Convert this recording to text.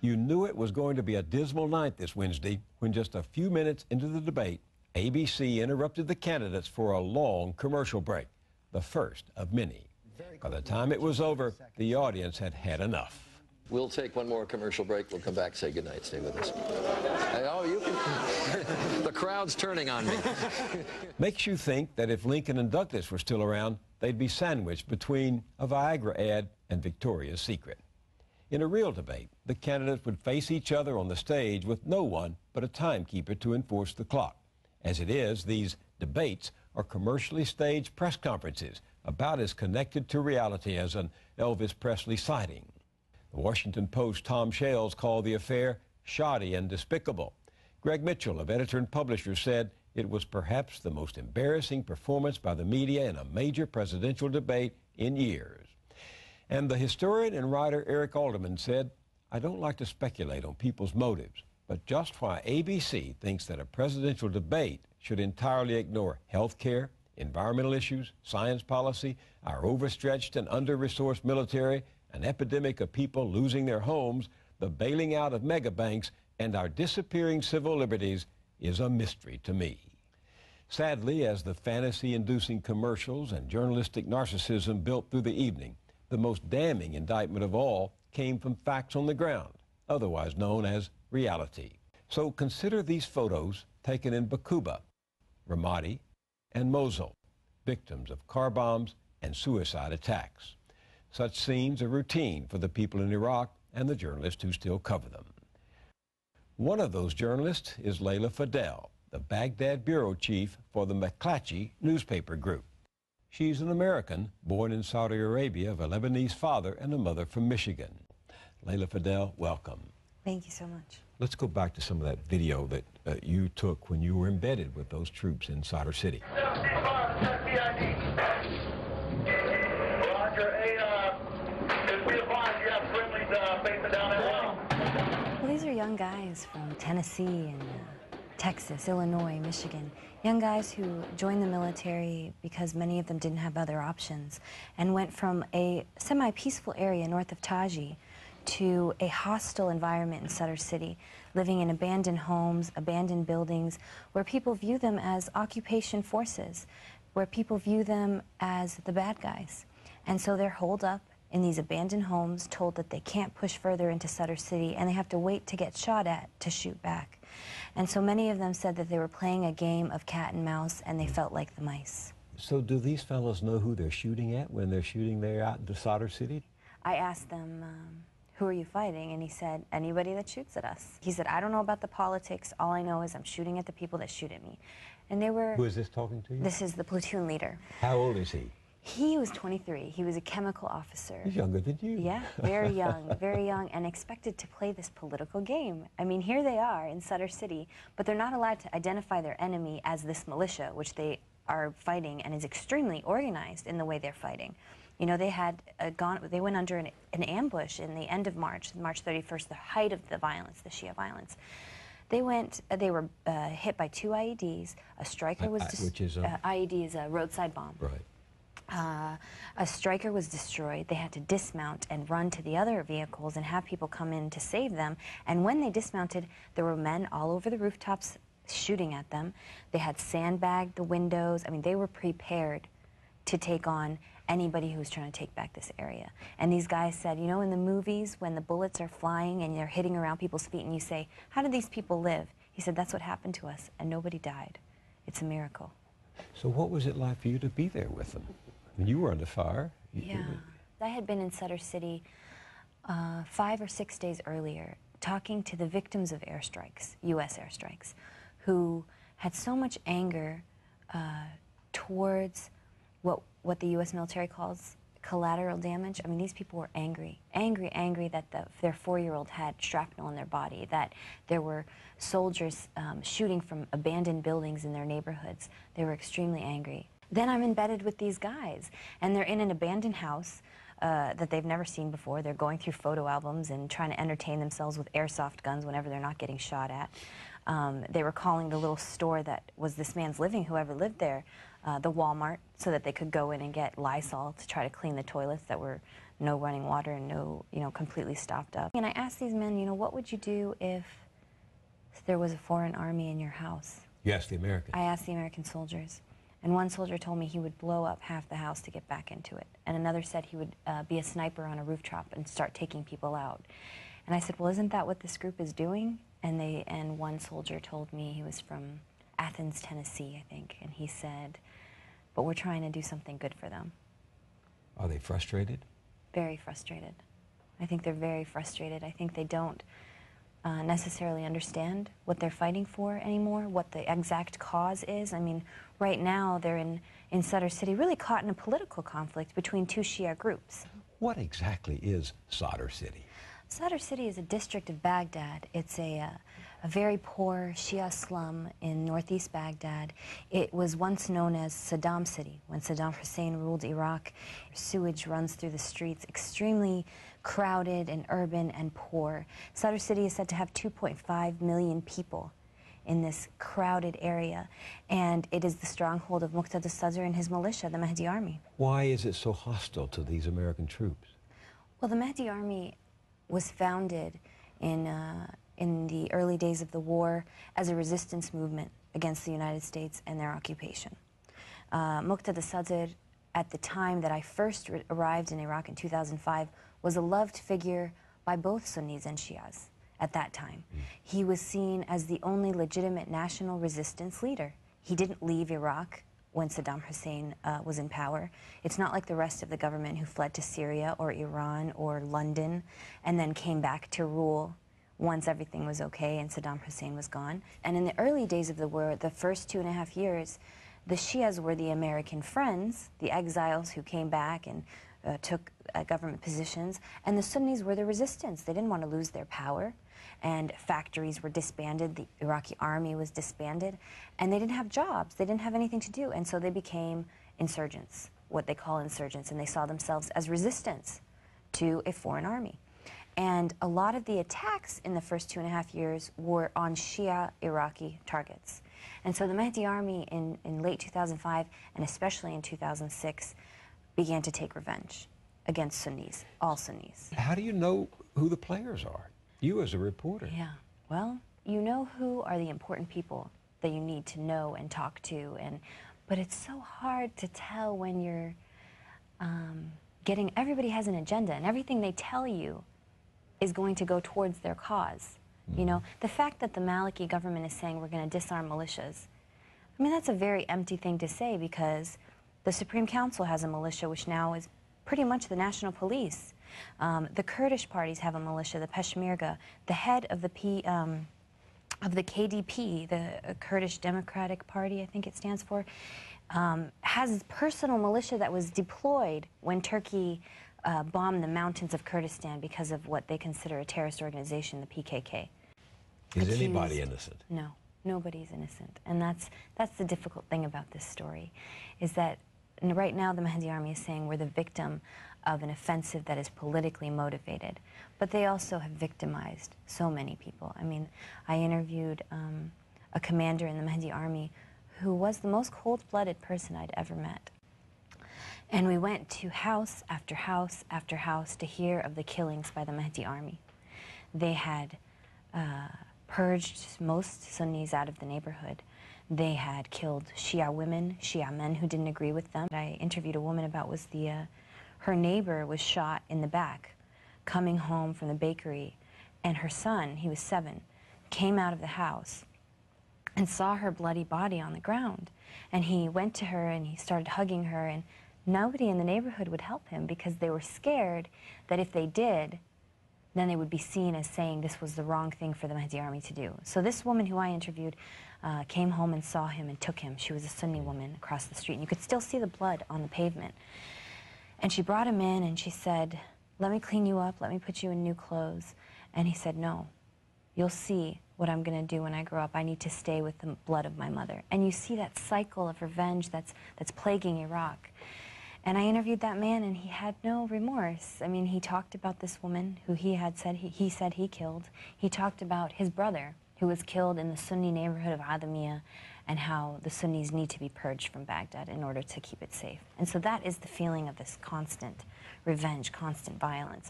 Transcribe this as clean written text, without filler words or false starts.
You knew it was going to be a dismal night this Wednesday when just a few minutes into the debate, ABC interrupted the candidates for a long commercial break, the first of many. By the time it was over, the audience had had enough. We'll take one more commercial break. We'll come back, say goodnight. Stay with us. Oh, you can... The crowd's turning on me. Makes you think that if Lincoln and Douglas were still around, they'd be sandwiched between a Viagra ad and Victoria's Secret. In a real debate, the candidates would face each other on the stage with no one but a timekeeper to enforce the clock. As it is, these debates are commercially staged press conferences, about as connected to reality as an Elvis Presley sighting. The Washington Post's Tom Shales called the affair shoddy and despicable. Greg Mitchell of Editor and Publisher said it was perhaps the most embarrassing performance by the media in a major presidential debate in years. And the historian and writer Eric Alderman said, "I don't like to speculate on people's motives, but just why ABC thinks that a presidential debate should entirely ignore health care, environmental issues, science policy, our overstretched and under-resourced military, an epidemic of people losing their homes, the bailing out of mega banks, and our disappearing civil liberties is a mystery to me." Sadly, as the fantasy-inducing commercials and journalistic narcissism built through the evening, the most damning indictment of all came from facts on the ground, otherwise known as reality. So consider these photos taken in Bakuba, Ramadi, and Mosul, victims of car bombs and suicide attacks. Such scenes are routine for the people in Iraq and the journalists who still cover them. One of those journalists is Layla Fidel, the Baghdad bureau chief for the McClatchy newspaper group. She's an American born in Saudi Arabia of a Lebanese father and a mother from Michigan. Layla Fidel, welcome. Thank you so much. Let's go back to some of that video that you took when you were embedded with those troops in Sadr City. Well, these are young guys from Tennessee and Texas, Illinois, Michigan. Young guys who joined the military because many of them didn't have other options and went from a semi-peaceful area north of Taji to a hostile environment in Sadr City, living in abandoned homes, abandoned buildings, where people view them as occupation forces, where people view them as the bad guys. And so they're holed up in these abandoned homes, told that they can't push further into Sadr City, and they have to wait to get shot at to shoot back. And so many of them said that they were playing a game of cat and mouse, and they felt like the mice. So do these fellows know who they're shooting at when they're shooting there out into Sadr City? I asked them, who are you fighting? And he said, anybody that shoots at us. He said, I don't know about the politics. All I know is I'm shooting at the people that shoot at me. And they were... Who is this talking to you? This is the platoon leader. How old is he? He was 23. He was a chemical officer. He's younger than you. Yeah, very young, and expected to play this political game. I mean, here they are in Sadr City, but they're not allowed to identify their enemy as this militia, which they are fighting and is extremely organized in the way they're fighting. You know, they went under an ambush in the end of March 31st, the height of the violence, the Shia violence. They were hit by 2 IEDs. A striker was which is a... IED is a roadside bomb. Right. A striker was destroyed. They had to dismount and run to the other vehicles and have people come in to save them. And when they dismounted, there were men all over the rooftops shooting at them. They had sandbagged the windows. I mean, they were prepared to take on anybody who was trying to take back this area. And these guys said, you know, in the movies, when the bullets are flying and they're hitting around people's feet and you say, how did these people live? He said, that's what happened to us, and nobody died. It's a miracle. So what was it like for you to be there with them? When you were under fire? Yeah. I had been in Sadr City 5 or 6 days earlier, talking to the victims of airstrikes, U.S. airstrikes, who had so much anger towards what the U.S. military calls collateral damage. I mean, these people were angry that their 4-year-old had shrapnel in their body, that there were soldiers shooting from abandoned buildings in their neighborhoods. They were extremely angry. Then I'm embedded with these guys, and they're in an abandoned house that they've never seen before. They're going through photo albums and trying to entertain themselves with airsoft guns whenever they're not getting shot at. They were calling the little store that was this man's living, whoever lived there, the Walmart, so that they could go in and get Lysol to try to clean the toilets that were no running water and no, completely stopped up. And I asked these men, what would you do if there was a foreign army in your house? You asked the Americans. I asked the American soldiers. And one soldier told me he would blow up half the house to get back into it. And another said he would be a sniper on a rooftop and start taking people out. And I said, well, isn't that what this group is doing? And one soldier told me, he was from Athens, Tennessee, I think, and he said, but we're trying to do something good for them. Are they frustrated? Very frustrated. I think they're very frustrated. I think they don't necessarily understand what they're fighting for anymore, what the exact cause is. I mean, right now they're in Sadr City really caught in a political conflict between two Shia groups. What exactly is Sadr City? Sadr City is a district of Baghdad. It's a very poor Shia slum in northeast Baghdad. It was once known as Saddam City. When Saddam Hussein ruled Iraq, sewage runs through the streets, extremely crowded and urban and poor. Sadr City is said to have 2.5 million people in this crowded area, and it is the stronghold of Muqtada Sadr and his militia, the Mahdi Army. Why is it so hostile to these American troops? Well, the Mahdi Army was founded in the early days of the war as a resistance movement against the United States and their occupation. Muqtada Sadr, at the time that I first arrived in Iraq in 2005, was a loved figure by both Sunnis and Shias at that time. He was seen as the only legitimate national resistance leader. He didn't leave Iraq when Saddam Hussein was in power. It's not like the rest of the government who fled to Syria or Iran or London and then came back to rule once everything was okay and Saddam Hussein was gone. And in the early days of the war, the first 2.5 years, the Shias were the American friends, the exiles who came back and took government positions, and the Sunnis were the resistance. They didn't want to lose their power, and factories were disbanded, the Iraqi army was disbanded, and they didn't have jobs. They didn't have anything to do, and so they became insurgents, what they call insurgents, and they saw themselves as resistance to a foreign army. And a lot of the attacks in the first 2.5 years were on Shia Iraqi targets. And so the Mahdi Army in late 2005, and especially in 2006, began to take revenge against Sunnis, all Sunnis. How do you know who the players are? You as a reporter. Yeah, well, you know who are the important people that you need to know and talk to, but it's so hard to tell when you're everybody has an agenda, and everything they tell you is going to go towards their cause. You know, the fact that the Maliki government is saying we're going to disarm militias, I mean, that's a very empty thing to say, because the Supreme Council has a militia which now is pretty much the national police. The Kurdish parties have a militia, the Peshmerga. The head of the KDP, the Kurdish Democratic Party, I think it stands for, has his personal militia that was deployed when Turkey bombed the mountains of Kurdistan because of what they consider a terrorist organization, the PKK. Is anybody innocent? No, nobody's innocent. And that's the difficult thing about this story, is that right now the Mahdi Army is saying we're the victim of an offensive that is politically motivated. But they also have victimized so many people. I mean, I interviewed a commander in the Mahdi Army who was the most cold-blooded person I'd ever met. And we went to house after house after house to hear of the killings by the Mahdi Army. They had purged most Sunnis out of the neighborhood. They had killed Shia women, Shia men who didn't agree with them. I interviewed a woman about her neighbor was shot in the back, coming home from the bakery, and her son, he was 7, came out of the house and saw her bloody body on the ground. And he went to her and he started hugging her, and nobody in the neighborhood would help him because they were scared that if they did, then they would be seen as saying this was the wrong thing for the Mahdi Army to do. So this woman who I interviewed came home and saw him and took him. She was a Sunni woman across the street, and you could still see the blood on the pavement. And she brought him in and she said, let me clean you up, let me put you in new clothes. And he said, no, you'll see what I'm going to do when I grow up. I need to stay with the blood of my mother. And you see that cycle of revenge that's plaguing Iraq. And I interviewed that man, and he had no remorse. I mean, he talked about this woman who he said he killed. He talked about his brother, who was killed in the Sunni neighborhood of Adamiyah, and how the Sunnis need to be purged from Baghdad in order to keep it safe. And so that is the feeling of this constant revenge, constant violence.